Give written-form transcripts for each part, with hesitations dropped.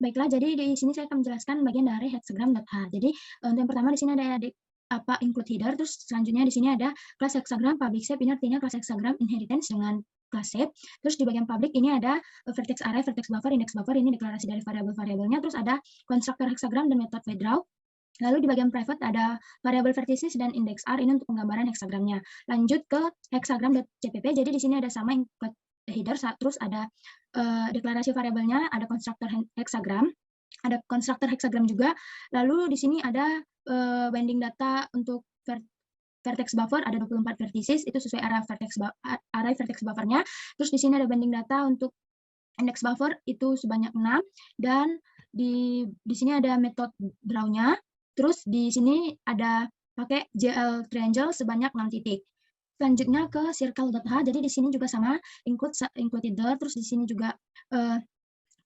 Baiklah, jadi di sini saya akan menjelaskan bagian dari hexagram.h. Jadi, untuk yang pertama di sini ada include header, terus selanjutnya di sini ada kelas hexagram public shape, ini artinya kelas hexagram inheritance dengan kelas shape. Terus di bagian public ini ada vertex array, vertex buffer, index buffer, ini deklarasi dari variabel-variabelnya, terus ada constructor hexagram dan method withdraw. Lalu di bagian private ada variabel vertices dan index R, ini untuk penggambaran hexagramnya. Lanjut ke hexagram.cpp, jadi di sini ada sama include header, terus ada deklarasi variabelnya, ada constructor hexagram, ada constructor hexagram juga. Lalu di sini ada binding data untuk vertex buffer, ada 24 vertices, itu sesuai array vertex buffernya. Terus di sini ada binding data untuk index buffer, itu sebanyak 6, dan di sini ada method draw-nya. Terus di sini ada pakai GL triangle sebanyak 6 titik. Selanjutnya ke circle.h, jadi di sini juga sama include header, terus di sini juga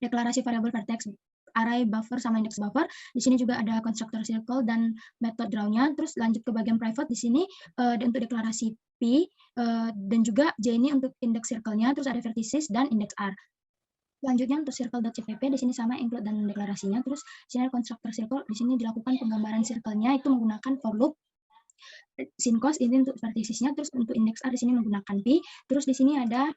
deklarasi variabel vertex array buffer sama index buffer. Di sini juga ada constructor circle dan method draw-nya. Terus lanjut ke bagian private, di sini untuk deklarasi P, dan juga J ini untuk index circle-nya, terus ada vertices dan index R. Selanjutnya untuk circle.cpp, di sini sama include dan deklarasinya. Terus di sini ada constructor circle, di sini dilakukan penggambaran circle-nya itu menggunakan for loop. Syncos ini untuk verticesnya, terus untuk index R di sini menggunakan P. Terus di sini ada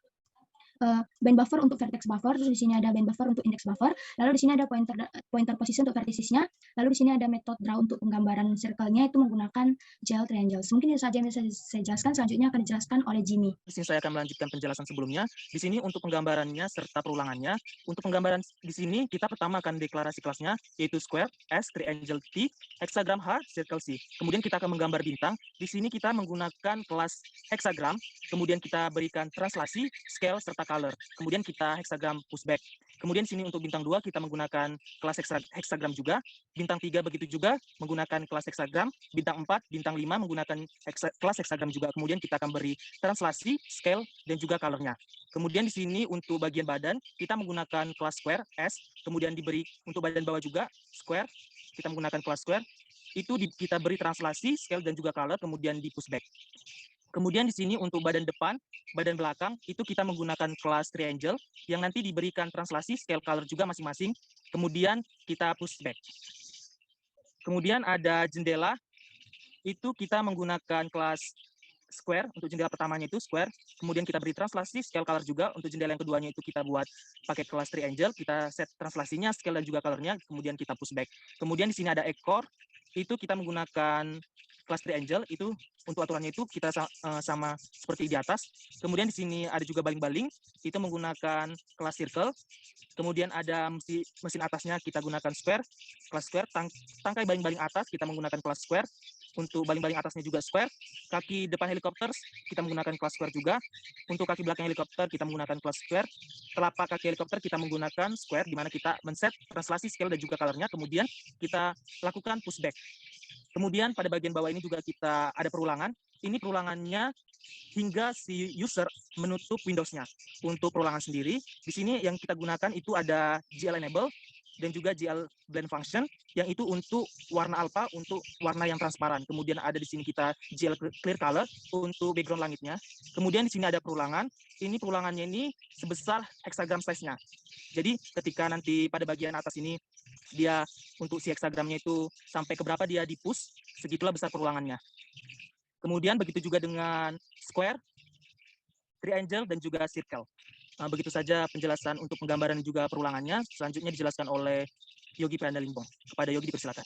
bind buffer untuk vertex buffer, terus di sini ada bind buffer untuk index buffer, lalu di sini ada pointer position untuk verticesnya, lalu di sini ada method draw untuk penggambaran circle-nya itu menggunakan GL triangles. Mungkin itu saja yang bisa saya jelaskan, selanjutnya akan dijelaskan oleh Jimmy. Di sini saya akan melanjutkan penjelasan sebelumnya. Di sini untuk penggambarannya serta perulangannya. Untuk penggambaran di sini kita pertama akan deklarasi kelasnya, yaitu square, S, triangle T, hexagram H, circle C. Kemudian kita akan menggambar bintang. Di sini kita menggunakan kelas hexagram, kemudian kita berikan translasi, scale, serta color. Kemudian kita hexagram pushback. Kemudian sini untuk bintang 2 kita menggunakan kelas hexagram juga. Bintang 3 begitu juga menggunakan kelas hexagram. Bintang 4, bintang 5 menggunakan kelas hexagram juga. Kemudian kita akan beri translasi, scale, dan juga color-nya. Kemudian di sini untuk bagian badan kita menggunakan kelas square S, kemudian diberi untuk badan bawah juga square, kita menggunakan kelas square. Itu kita beri translasi, scale, dan juga color, kemudian di pushback. Kemudian di sini untuk badan depan, badan belakang, itu kita menggunakan kelas triangle yang nanti diberikan translasi, scale, color juga masing-masing. Kemudian kita pushback. Kemudian ada jendela, itu kita menggunakan kelas square, untuk jendela pertamanya itu square, kemudian kita beri translasi, scale, color juga. Untuk jendela yang keduanya itu kita buat pakai kelas triangle, kita set translasinya, scale, dan juga colornya, kemudian kita pushback. Kemudian di sini ada ekor, itu kita menggunakan kelas triangle, itu untuk aturannya itu kita sama seperti di atas. Kemudian di sini ada juga baling-baling, itu menggunakan kelas circle. Kemudian ada mesin atasnya kita gunakan square, kelas square. Tangkai baling-baling atas kita menggunakan kelas square. Untuk baling-baling atasnya juga square. Kaki depan helikopter kita menggunakan kelas square juga. Untuk kaki belakang helikopter kita menggunakan kelas square. Telapak kaki helikopter kita menggunakan square, di mana kita men-set translasi, scale, dan juga colornya. Kemudian kita lakukan pushback. Kemudian pada bagian bawah ini juga kita ada perulangan. Ini perulangannya hingga si user menutup Windows-nya. Untuk perulangan sendiri, di sini yang kita gunakan itu ada GL enable dan juga GL blend function, yang itu untuk warna alpha, untuk warna yang transparan. Kemudian ada di sini kita GL clear color untuk background langitnya. Kemudian di sini ada perulangan. Ini perulangannya ini sebesar hexagram size-nya. Jadi ketika nanti pada bagian atas ini dia untuk si hexagramnya itu sampai ke berapa dia di push, segitulah besar perulangannya. Kemudian begitu juga dengan square, triangle, dan juga circle. Begitu saja penjelasan untuk penggambaran dan juga perulangannya. Selanjutnya dijelaskan oleh Yogi Limbong. Kepada Yogi dipersilakan.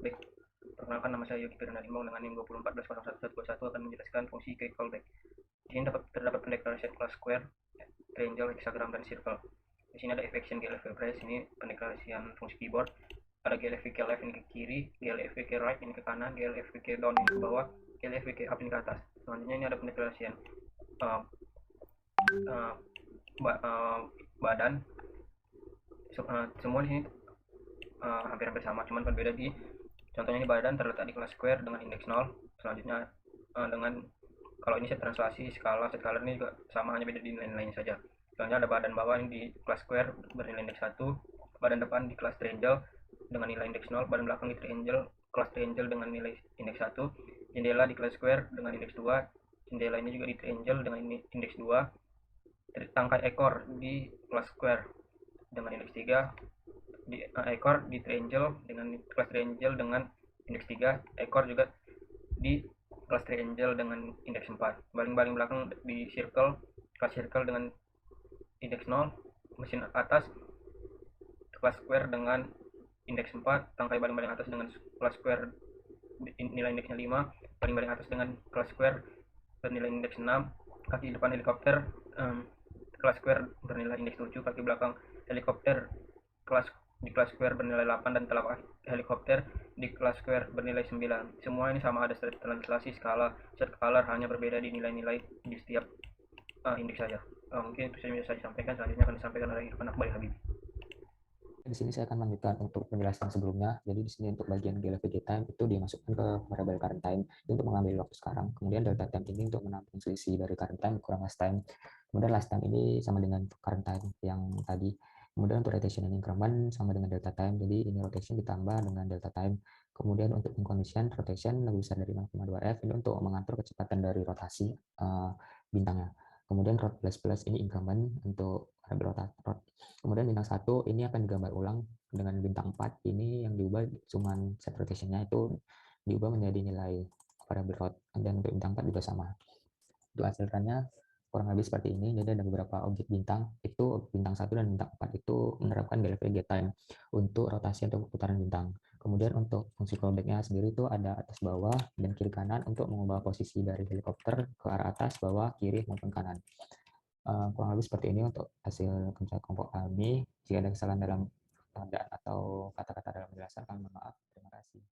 Baik, perkenalkan nama saya Yogi Limbong dengan NIM 2014011121 akan menjelaskan fungsi key callback. Di sini terdapat pendeklarasian kelas square, triangle, hexagram, dan circle. Di sini ada affection glfv press, ini pendeklarasian fungsi keyboard. Ada glfv left ini ke kiri, glfv right ini ke kanan, glfv down ini ke bawah, glfv up ini ke atas. Selanjutnya ini ada pendeklarasian badan. Semua di sini hampir sama, cuman berbeda di contohnya ini badan terletak di kelas square dengan indeks 0. Selanjutnya dengan kalau ini set translasi, skala, set color ini juga sama, hanya beda di nilai-nilainya saja. Selanjutnya ada badan bawah ini di kelas square bernilai indeks 1, badan depan di kelas triangle dengan nilai indeks 0, badan belakang di triangle, kelas triangle dengan nilai indeks 1, jendela di kelas square dengan indeks 2, jendela ini juga di triangle dengan indeks 2, tangkai ekor di kelas square dengan indeks 3, ekor di triangle dengan kelas triangle dengan indeks 3, ekor juga di kelas triangle dengan indeks 4. Baling-baling belakang di circle, kelas circle dengan indeks 0, mesin atas kelas square dengan indeks 4, tangkai baling-baling atas dengan kelas square nilai indeksnya 5, baling-baling atas dengan kelas square bernilai indeks 6, kaki depan helikopter kelas square bernilai indeks 7, kaki belakang helikopter di kelas square bernilai 8, dan telapak helikopter di kelas square bernilai 9. Semua ini sama ada translasi, skala, set color, hanya berbeda di nilai-nilai di setiap indeks saja. Mungkin itu saja saya sampaikan. Selanjutnya akan disampaikan oleh Irfan Akbar Habibie. Di sini saya akan lanjutkan untuk penjelasan sebelumnya. Jadi di sini untuk bagian GLVG time itu dimasukkan ke variable current time untuk mengambil waktu sekarang. Kemudian delta time ini untuk menampung selisih dari current time kurang last time. Kemudian last time ini sama dengan current time yang tadi. Kemudian untuk rotation and increment sama dengan delta time. Jadi ini rotation ditambah dengan delta time. Kemudian untuk condition rotation lebih besar dari 0,2 F ini untuk mengatur kecepatan dari rotasi bintangnya. Kemudian rot plus ini increment untuk variable kemudian bintang 1 ini akan digambar ulang dengan bintang 4 ini yang diubah cuman set rotationnya itu diubah menjadi nilai variable rot, dan untuk bintang 4 juga sama. Untuk hasilkannya kurang lebih seperti ini. Jadi ada beberapa objek bintang, itu bintang 1 dan bintang 4 itu menerapkan GLVG time untuk rotasi atau putaran bintang. Kemudian untuk fungsi callback-nya sendiri itu ada atas bawah dan kiri kanan untuk mengubah posisi dari helikopter ke arah atas, bawah, kiri maupun kanan. Kurang lebih seperti ini untuk hasil kerja kelompok kami. Jika ada kesalahan dalam pengerjaan atau kata-kata dalam penjelasan, kami mohon maaf. Terima kasih.